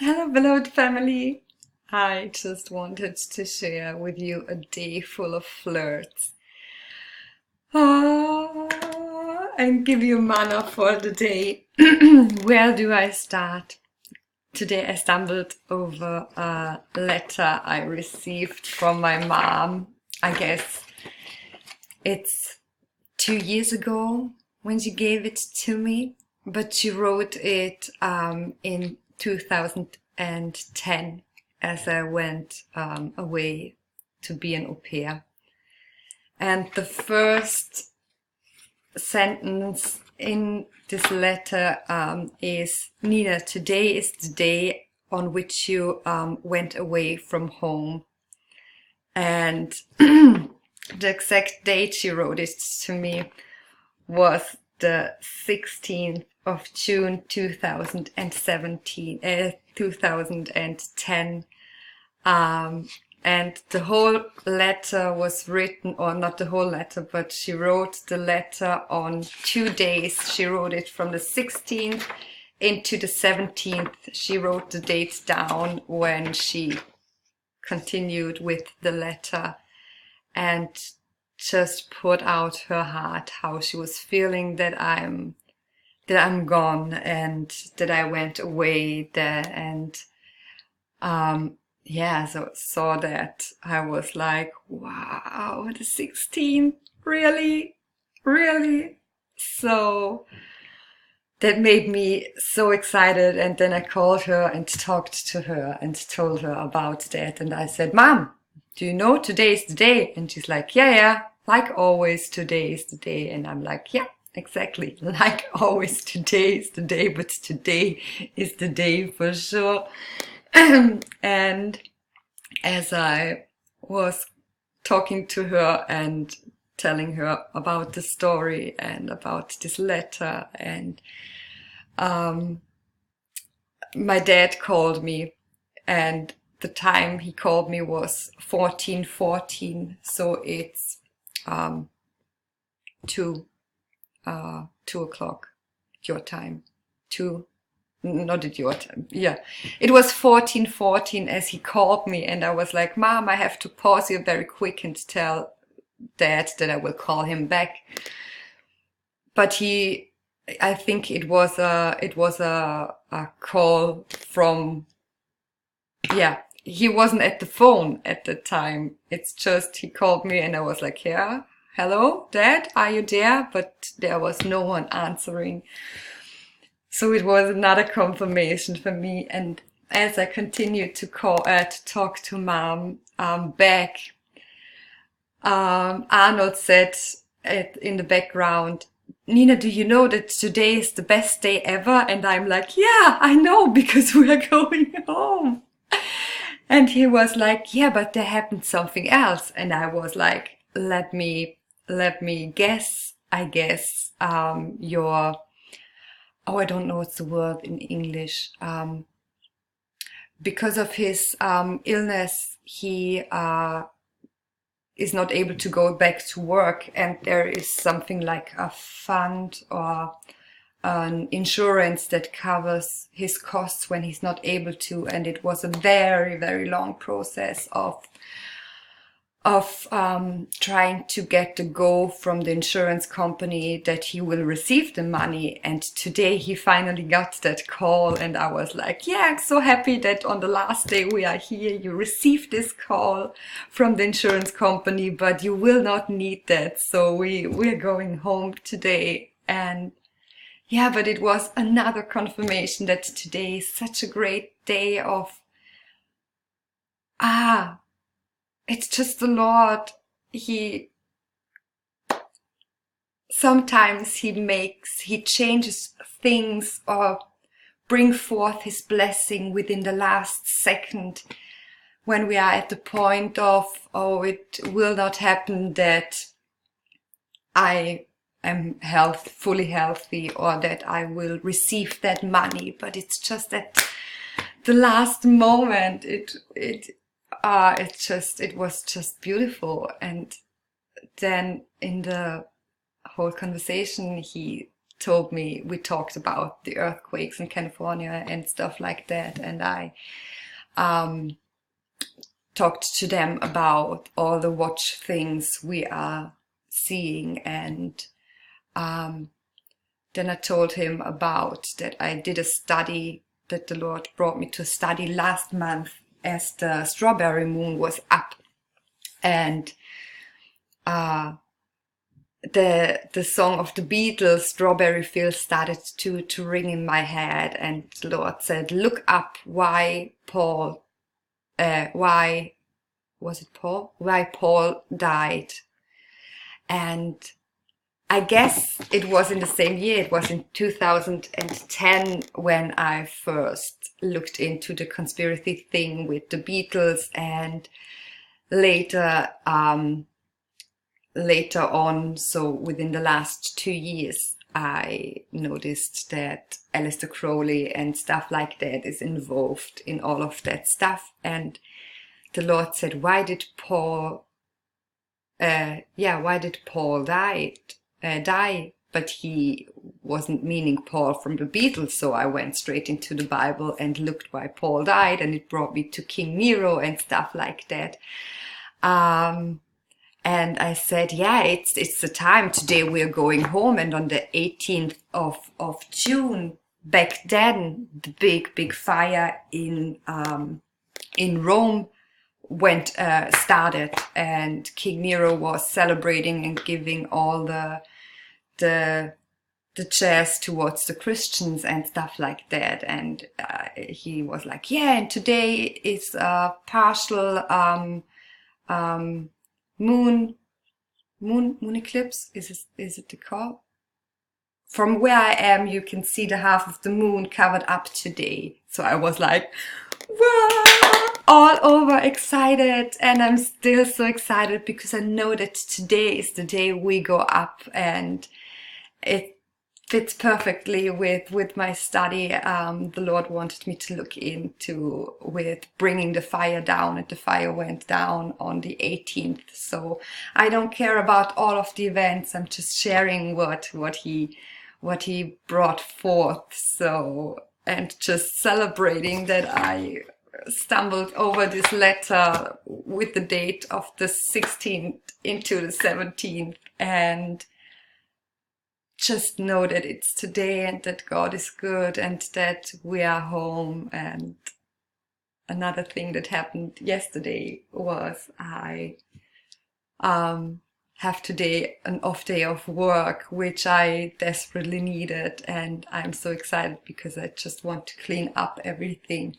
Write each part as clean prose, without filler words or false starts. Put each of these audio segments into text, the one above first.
Hello, beloved family. I just wanted to share with you a day full of flirts. And give you mana for the day. Where do I start? Today I stumbled over a letter I received from my mom. I guess it's 2 years ago when she gave it to me, but she wrote it in 2010 as I went away to be an au pair. And the first sentence in this letter is, Nina, today is the day on which you went away from home. And the exact date she wrote it to me was the 16th of June 2010. And the whole letter was written, or not the whole letter, but she wrote the letter on 2 days. She wrote it from the 16th into the 17th. She wrote the date down when she continued with the letter and just poured out her heart, how she was feeling that I'm gone and that I went away there. And so saw that, I was like, wow, the 16th, really? So that made me so excited. And then I called her and talked to her and told her about that. And I said, Mom, do you know today is the day? And she's like, yeah, like always, today is the day. And I'm like, yeah, exactly. Like always, today is the day, but today is the day for sure. And as I was talking to her and telling her about the story and about this letter, and my dad called me, and the time he called me was 14:14, so it's 2 o'clock your time. Not at your time. Yeah, it was 14:14 as he called me, and I was like, Mom, I have to pause you very quick and tell Dad that I will call him back. But I think it was a call from, yeah, he wasn't at the phone at the time. It's just he called me and I was like, yeah, hello, Dad, are you there? But there was no one answering. So it was another confirmation for me. And as I continued to talk to Mom back, Arnold said in the background, Nina, do you know that today is the best day ever? And I'm like, yeah, I know, because we are going home. And he was like, yeah, but there happened something else. And I was like, let me guess. I guess I don't know what's the word in English. Because of his illness, he is not able to go back to work, and there is something like a fund or an insurance that covers his costs when he's not able to. And it was a very, very long process of trying to get the go from the insurance company that he will receive the money. And today he finally got that call, and I was like, yeah, I'm so happy that on the last day we are here, you received this call from the insurance company, but you will not need that. So we're going home today. And yeah, but it was another confirmation that today is such a great day of, it's just the Lord. Sometimes he changes things or bring forth his blessing within the last second, when we are at the point of, oh, it will not happen that I am fully healthy, or that I will receive that money. But it's just at the last moment, it was just beautiful. And then in the whole conversation, he told me, we talked about the earthquakes in California and stuff like that, and I talked to them about all the watch things we are seeing, and then I told him about that I did a study, that the Lord brought me to study last month as the strawberry moon was up, and the song of the Beatles, Strawberry Fields, started to ring in my head, and the Lord said, look up why Paul died. And I guess it was in the same year, it was in 2010 when I first looked into the conspiracy thing with the Beatles, and later on, so within the last 2 years, I noticed that Aleister Crowley and stuff like that is involved in all of that stuff. And the Lord said, why did Paul die? But he wasn't meaning Paul from the Beatles, so I went straight into the Bible and looked why Paul died, and it brought me to King Nero and stuff like that. And I said, yeah, it's the time. Today we're going home, and on the 18th of June, back then, the big fire in Rome started, and King Nero was celebrating and giving all the chairs towards the Christians and stuff like that. And he was like, yeah, and today is a partial moon eclipse. Is it the call? From where I am, you can see the half of the moon covered up today. So I was like, wow, all over excited. And I'm still so excited because I know that today is the day we go up, and it fits perfectly with my study. The Lord wanted me to look into with bringing the fire down, and the fire went down on the 18th. So I don't care about all of the events. I'm just sharing what he brought forth. So, and just celebrating that I stumbled over this letter with the date of the 16th into the 17th, and just know that it's today, and that God is good, and that we are home. And another thing that happened yesterday was I have today an off day of work, which I desperately needed, and I'm so excited because I just want to clean up everything,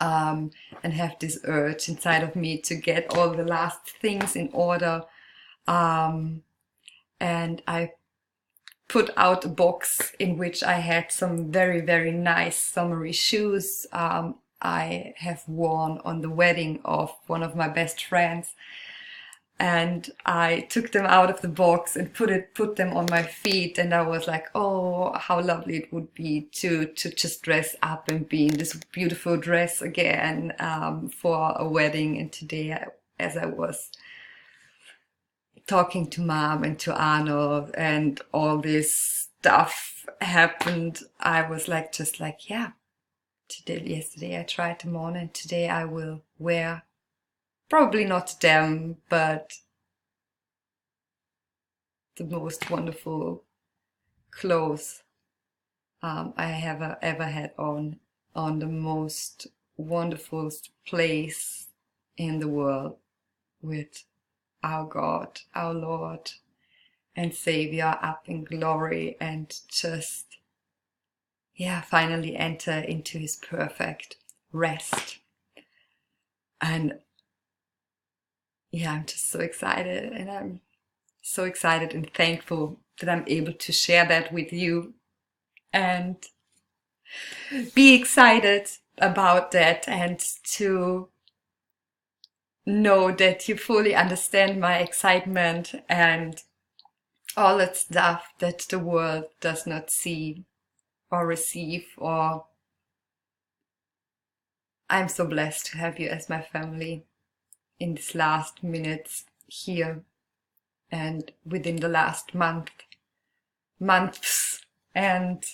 and have this urge inside of me to get all the last things in order. And I put out a box in which I had some very, very nice summery shoes I have worn on the wedding of one of my best friends. And I took them out of the box and put them on my feet, and I was like, oh, how lovely it would be to just dress up and be in this beautiful dress again for a wedding. And today, as I was talking to Mom and to Arnold and all this stuff happened, I was like, just like, yeah, yesterday I tried them on, and today I will wear probably not them, but the most wonderful clothes I have ever had on the most wonderful place in the world, with our God, our Lord and Savior up in glory, and just, yeah, finally enter into his perfect rest. And yeah, I'm just so excited, and I'm so excited and thankful that I'm able to share that with you, and be excited about that, and to know that you fully understand my excitement and all that stuff that the world does not see or receive. Or I'm so blessed to have you as my family in these last minutes here, and within the last months And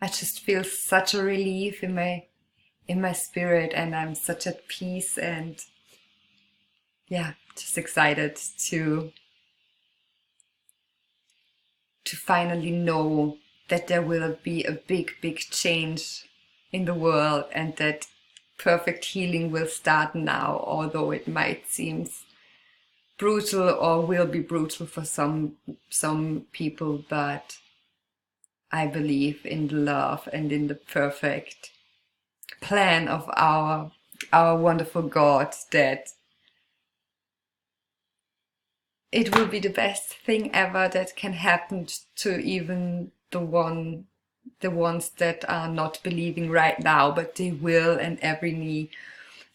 I just feel such a relief in my spirit, and I'm such at peace, and yeah, just excited to finally know that there will be a big change in the world, and that perfect healing will start now, although it might seem brutal or will be brutal for some people. But I believe in the love and in the perfect plan of our wonderful God, that it will be the best thing ever that can happen to even the ones that are not believing right now, but they will, and every knee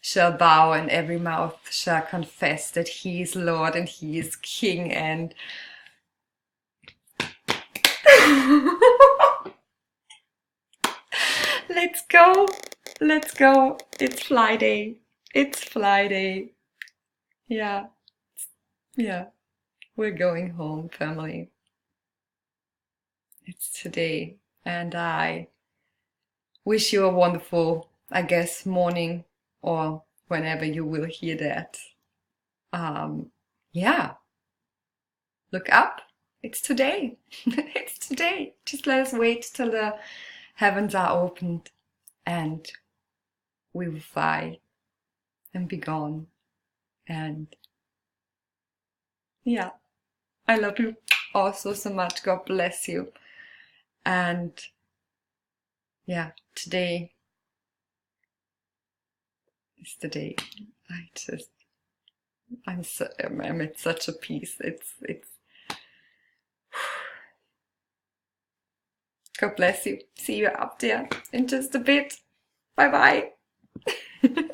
shall bow and every mouth shall confess that He is Lord and He is King. And let's go, let's go. It's Friday. It's Friday. Yeah, yeah. We're going home, family. It's today, and I wish you a wonderful, I guess, morning, or whenever you will hear that. Yeah, look up. It's today. It's today. Just let us wait till the heavens are opened, and we will fly and be gone. And yeah, I love you also so much. God bless you. And yeah, today is the day. I'm at such a peace. It's. God bless you. See you up there in just a bit. Bye bye.